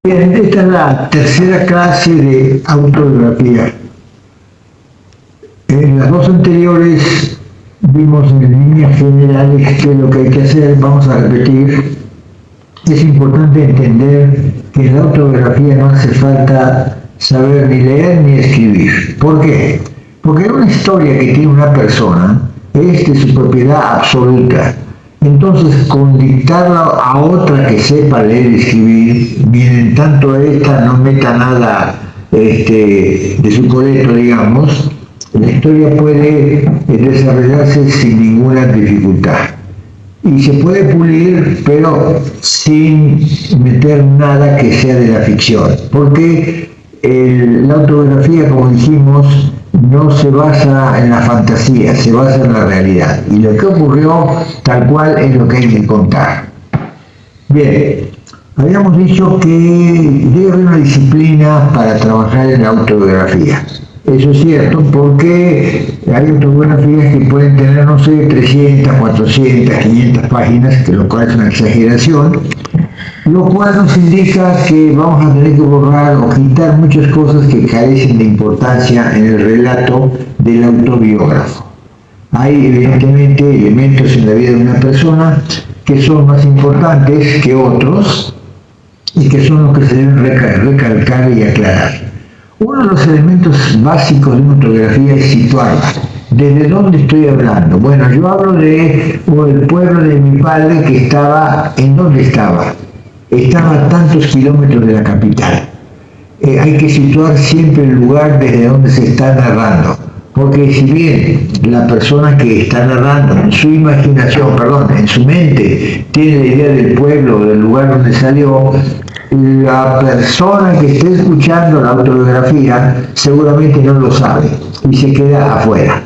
Bien, esta es la tercera clase de autobiografía. En las dos anteriores vimos en líneas generales qué es lo que hay que hacer. Vamos a repetir. Es importante entender que en la autobiografía no hace falta saber ni leer ni escribir. ¿Por qué? Porque una historia que tiene una persona es de su propiedad absoluta. Entonces, con dictarla a otra que sepa leer y escribir, bien en tanto esta no meta nada de su coleto, digamos, la historia puede desarrollarse sin ninguna dificultad. Y se puede pulir, pero sin meter nada que sea de la ficción. Porque la autobiografía, como dijimos, no se basa en la fantasía, se basa en la realidad. Y lo que ocurrió, tal cual, es lo que hay que contar. Bien, habíamos dicho que debe haber una disciplina para trabajar en la autobiografía. Eso es cierto, porque hay autobiografías que pueden tener, no sé, 300, 400, 500 páginas, que lo cual es una exageración, lo cual nos indica que vamos a tener que borrar o quitar muchas cosas que carecen de importancia en el relato del autobiógrafo. Hay evidentemente elementos en la vida de una persona que son más importantes que otros y que son los que se deben recalcar y aclarar. Uno de los elementos básicos de una autobiografía es situarla. ¿Desde dónde estoy hablando? Bueno, yo hablo del pueblo de mi padre que estaba, ¿en dónde estaba? Estaba a tantos kilómetros de la capital. Hay que situar siempre el lugar desde donde se está narrando. Porque si bien la persona que está narrando en su imaginación, en su mente, tiene la idea del pueblo, del lugar donde salió, la persona que esté escuchando la autobiografía seguramente no lo sabe y se queda afuera.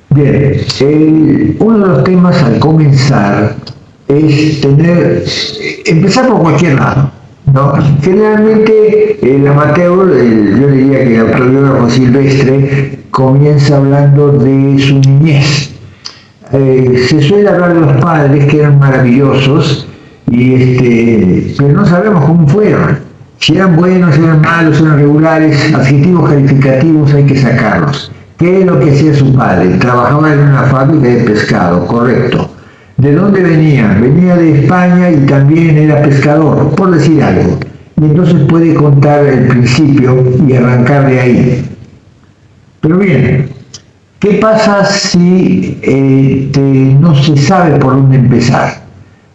Bien, uno de los temas al comenzar es empezar por cualquier lado, ¿no? Generalmente el amateur, yo diría que el autobiógrafo silvestre, comienza hablando de su niñez. Se suele hablar de los padres que eran maravillosos, pero no sabemos cómo fueron. Si eran buenos, eran malos, eran regulares, adjetivos calificativos hay que sacarlos. ¿Qué es lo que hacía su padre? Trabajaba en una fábrica de pescado, correcto. ¿De dónde venía? Venía de España y también era pescador, por decir algo. Y entonces puede contar el principio y arrancar de ahí. Pero bien, ¿qué pasa si no se sabe por dónde empezar?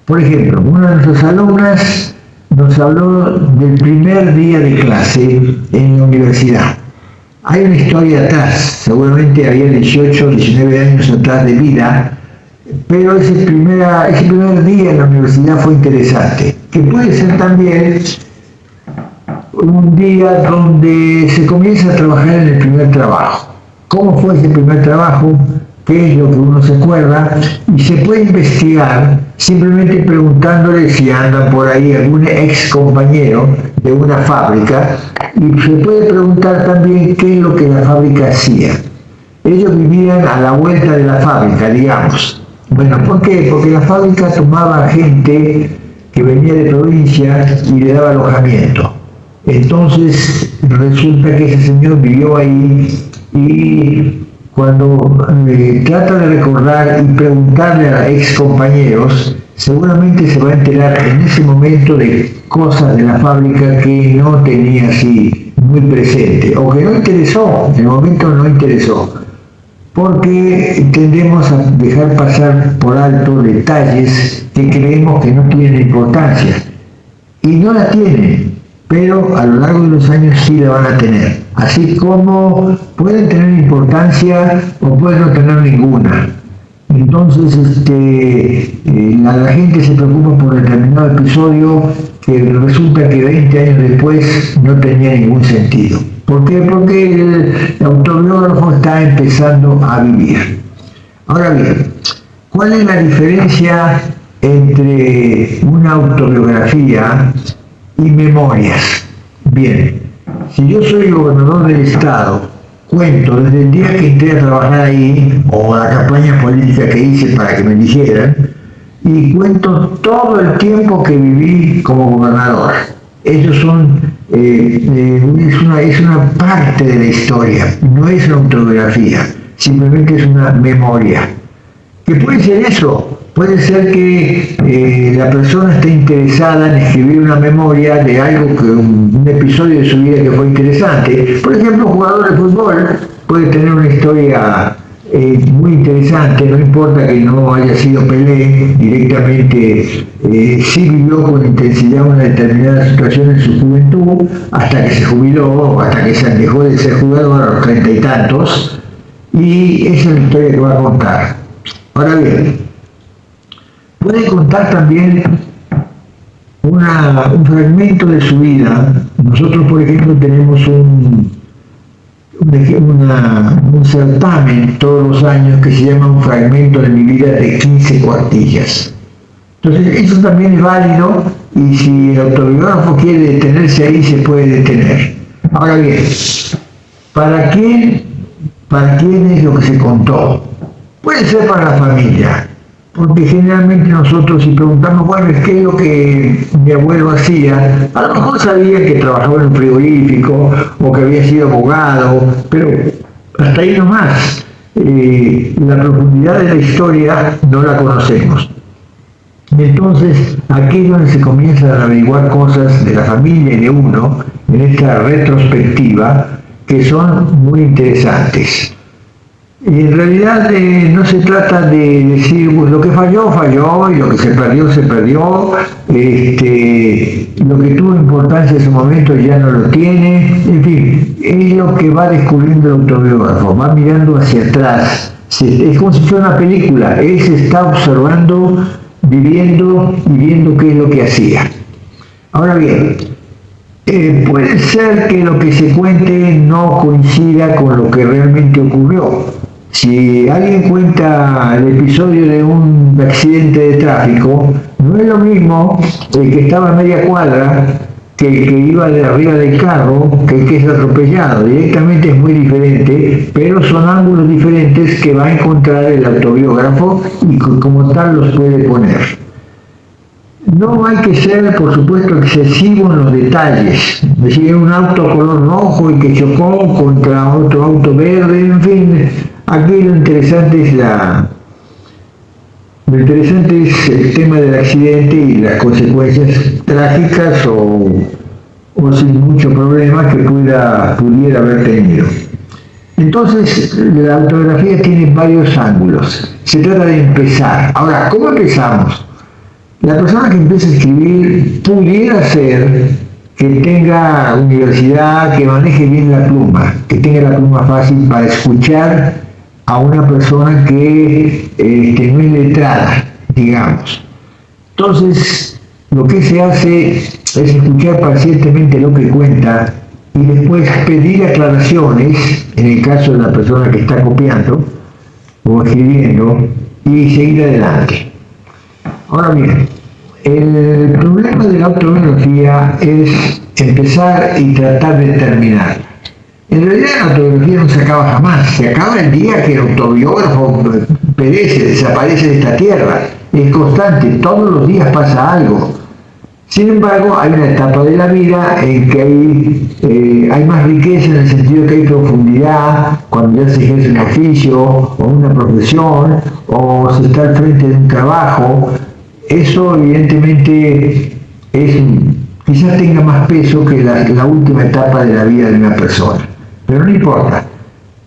Por ejemplo, una de nuestras alumnas nos habló del primer día de clase en la universidad. Hay una historia atrás, seguramente había 18, 19 años atrás de vida, pero ese primer día en la universidad fue interesante, que puede ser también un día donde se comienza a trabajar en el primer trabajo. ¿Cómo fue ese primer trabajo? ¿Qué es lo que uno se acuerda? Y se puede investigar simplemente preguntándole si anda por ahí algún ex compañero de una fábrica, y se puede preguntar también qué es lo que la fábrica hacía. Ellos vivían a la vuelta de la fábrica, digamos. Bueno, ¿por qué? Porque la fábrica tomaba gente que venía de provincia y le daba alojamiento. Entonces resulta que ese señor vivió ahí y cuando trata de recordar y preguntarle a ex compañeros, seguramente se va a enterar en ese momento de cosas de la fábrica que no tenía así muy presente o que no interesó, en el momento no interesó. Porque tendemos a dejar pasar por alto detalles que creemos que no tienen importancia. Y no la tienen, pero a lo largo de los años sí la van a tener. Así como pueden tener importancia o pueden no tener ninguna. Entonces la gente se preocupa por determinado episodio que resulta que 20 años después no tenía ningún sentido. ¿Por qué? Porque el autobiógrafo está empezando a vivir. Ahora bien, ¿cuál es la diferencia entre una autobiografía y memorias? Bien, si yo soy gobernador del estado, cuento desde el día que entré a trabajar ahí, o la campaña política que hice para que me eligieran, y cuento todo el tiempo que viví como gobernador. Esos son, es una parte de la historia, no es una autobiografía, simplemente es una memoria. ¿Qué puede ser eso? Puede ser que la persona esté interesada en escribir una memoria de algo, un episodio de su vida que fue interesante. Por ejemplo, un jugador de fútbol puede tener una historia muy interesante, no importa que no haya sido Pelé directamente, sí vivió con intensidad una determinada situación en su juventud, hasta que se jubiló, hasta que se dejó de ser jugador a los 30 y tantos, y esa es la historia que va a contar. Ahora bien, puede contar también un fragmento de su vida. Nosotros, por ejemplo, tenemos un certamen todos los años que se llama Un fragmento de mi vida de 15 cuartillas. Entonces, eso también es válido, y si el autobiógrafo quiere detenerse ahí, se puede detener. Ahora bien, ¿para quién es lo que se contó? Puede ser para la familia, porque generalmente nosotros, si preguntamos, bueno, ¿qué es lo que mi abuelo hacía? A lo mejor sabía que trabajaba en un frigorífico o que había sido abogado, pero hasta ahí nomás. La profundidad de la historia no la conocemos. Entonces, aquí es donde se comienzan a averiguar cosas de la familia y de uno, en esta retrospectiva, que son muy interesantes. Y en realidad no se trata de decir, pues, lo que falló, falló, y lo que se perdió, se perdió, lo que tuvo importancia en su momento ya no lo tiene, en fin, es lo que va descubriendo el autobiógrafo, va mirando hacia atrás, es como si fuera una película, él se está observando, viviendo y viendo qué es lo que hacía. Ahora bien, puede ser que lo que se cuente no coincida con lo que realmente ocurrió. Si alguien cuenta el episodio de un accidente de tráfico, no es lo mismo el que estaba a media cuadra que el que iba de arriba del carro, que el que es atropellado. Directamente es muy diferente, pero son ángulos diferentes que va a encontrar el autobiógrafo y como tal los puede poner. No hay que ser, por supuesto, excesivo en los detalles. Es decir, un auto color rojo y que chocó contra otro auto verde, en fin. Aquí lo interesante es el tema del accidente y las consecuencias trágicas o sin mucho problema que pudiera haber tenido. Entonces, la autobiografía tiene varios ángulos. Se trata de empezar. Ahora, ¿cómo empezamos? La persona que empieza a escribir pudiera ser que tenga universidad, que maneje bien la pluma, que tenga la pluma fácil para escuchar a una persona que no es letrada, digamos. Entonces, lo que se hace es escuchar pacientemente lo que cuenta y después pedir aclaraciones, en el caso de la persona que está copiando o escribiendo, y seguir adelante. Ahora bien, el problema de la autobiografía es empezar y tratar de terminar. En realidad la autobiografía no se acaba jamás, se acaba el día que el autobiógrafo perece, desaparece de esta tierra. Es constante, todos los días pasa algo. Sin embargo, hay una etapa de la vida en que hay más riqueza, en el sentido que hay profundidad, cuando ya se ejerce un oficio o una profesión, o se está al frente de un trabajo. Eso evidentemente quizás tenga más peso que la última etapa de la vida de una persona. Pero no importa.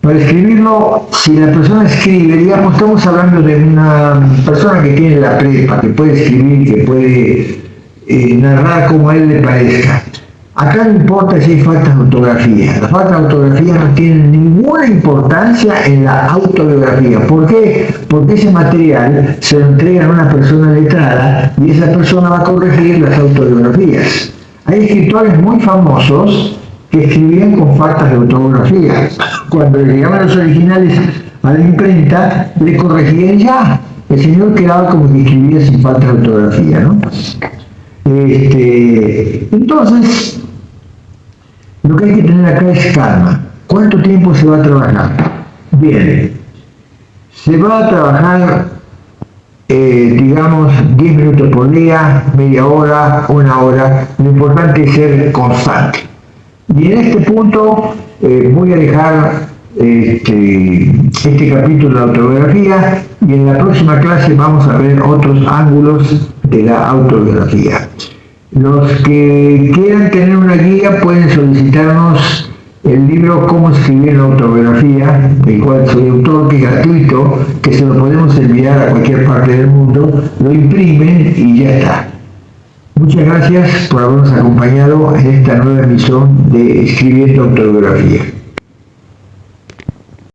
Para escribirlo, si la persona escribe, digamos, estamos hablando de una persona que tiene la prepa, que puede escribir, que puede narrar como a él le parezca. Acá no importa si hay faltas de ortografía. Las faltas de ortografía no tienen ninguna importancia en la autobiografía. ¿Por qué? Porque ese material se lo entrega a una persona letrada y esa persona va a corregir las autobiografías. Hay escritores muy famosos que escribían con faltas de ortografía. Cuando le llegaban los originales a la imprenta, le corregían ya. El señor quedaba como que escribía sin falta de ortografía, ¿no? Entonces, lo que hay que tener acá es calma. ¿Cuánto tiempo se va a trabajar? Bien, se va a trabajar digamos 10 minutos por día, media hora, una hora. Lo importante es ser constante. Y en este punto voy a dejar este capítulo de autobiografía y en la próxima clase vamos a ver otros ángulos de la autobiografía. Los que quieran tener una guía pueden solicitarnos el libro Cómo escribir una autobiografía, del cual soy autor, que es gratuito, que se lo podemos enviar a cualquier parte del mundo, lo imprimen y ya está. Muchas gracias por habernos acompañado en esta nueva emisión de Escribiendo Autobiografía.